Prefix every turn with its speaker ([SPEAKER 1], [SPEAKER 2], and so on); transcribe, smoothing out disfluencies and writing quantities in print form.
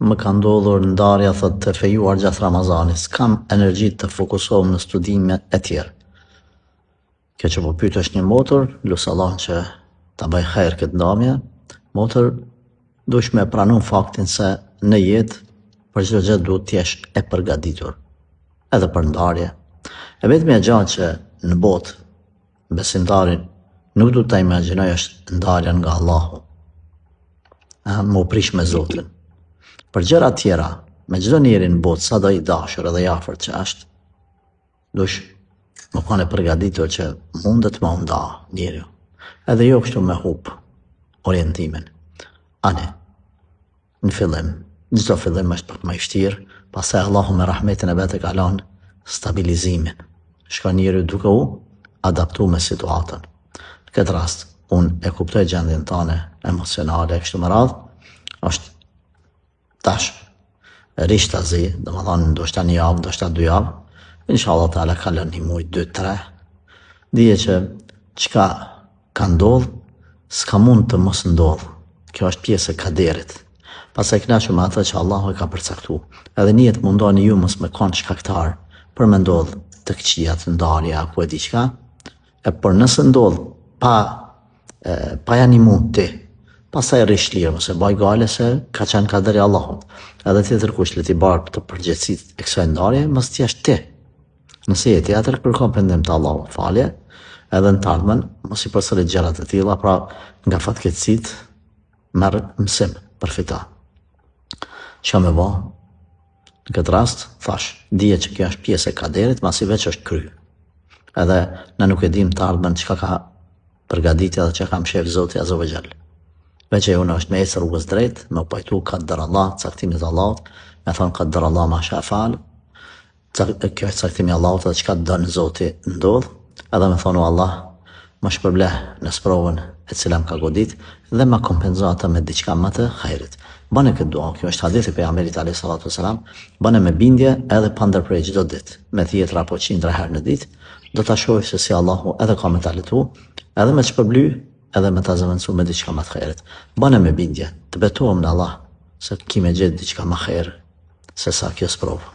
[SPEAKER 1] Më ka ndodhur ndarja thot të fejuar gjatë Ramazanit, s'kam energji të fokusohem në studime e tjerë. Kjo që po pyet është një motor, lusë Allah që ta bëj hajër këtë ndamje. Motor, dush me pranu faktin se në jetë për çdo gjë duhet t'jesh e përgatitur, edhe për ndarje. E vetmja gjë që në botë besimtarin nuk duhet ta imagjinoj është ndarja nga Allahu. Më prish me Zotin. Për gjëra tjera, me çdo njeri në botë, sa do i dashur edhe i afërt që është, dush më kanë përgatitur që mundet më nda njeriu. Edhe jo kështu me hub orientimin. Ani, në fillim, çdo fillim është pak më i vështirë, pastaj Allahu me rahmetin e vet e ka lënë stabilizimin. Shkon njeriu duke u adaptuar me situatën. Në këtë rast, unë e kuptoj gjendjen tënde emocionale kështu me radhë, është tash rishtazi, domethënë ndoshta një javë, ndoshta 2 javë, inshallah taala kalon një muaj, 2-3. Dije që çka ka ndodhur, s'ka mund të mos ndodhë. Kjo është pjesë e kaderit. Pastaj kënaqem me atë që Allahu e ka përcaktuar. Edhe niyet mundoni ju mos me kanë shkaktar për me ndodh të këqijat, ndarja apo e diçka. Por nëse ndodh pa animu ti, pastaj rish lirë, mos e baj gale se ka qenë kaderi Allahut. Edhe tjetër kush le t'i barë të përgjegjësitë e kësaj ndarje, mos ti jesh ti. Nëse je tjetër, kërkon pendim të Allahut, falje, edhe në të ardhmen mos i përsërit gjëra të tilla, pra nga fatkeqësitë merr mësim, përfita. Çka më bë? Në këtë rast, thash, dije që kjo është pjesë e kaderit, masi veç është kry. Edhe ne nuk e dim të ardhmen çka ka përgatitja dhe çka ka mshef Zoti Azza wa Jall. Veç e unë është me ecë rrugës drejt, me pajtu qadar Allah, caktimin e Allahut, me thonë qadar Allah ma sha fal. Kjo është caktimi i Allahut dhe çka don Zoti ndodh, edhe me thonë Allah më shpërbleh në sprovën e cila më ka godit dhe më kompenzo atë me diçka më të hajrit. Bëne këtë dua, kjo është hadithi i pejgamberit alayhis salatu wasalam, bëne me bindje edhe pa ndërprer çdo ditë, me thjetër apo 100 herë në ditë, do ta shohësh se si Allahu edhe ka me ta letu, edhe me të shpërbly, edhe me ta zëvendësu me diçka më të hajrit. Bëne me bindje, të betohem në Allah se ki me gjetë diçka më hajër se sa kjo sprovë.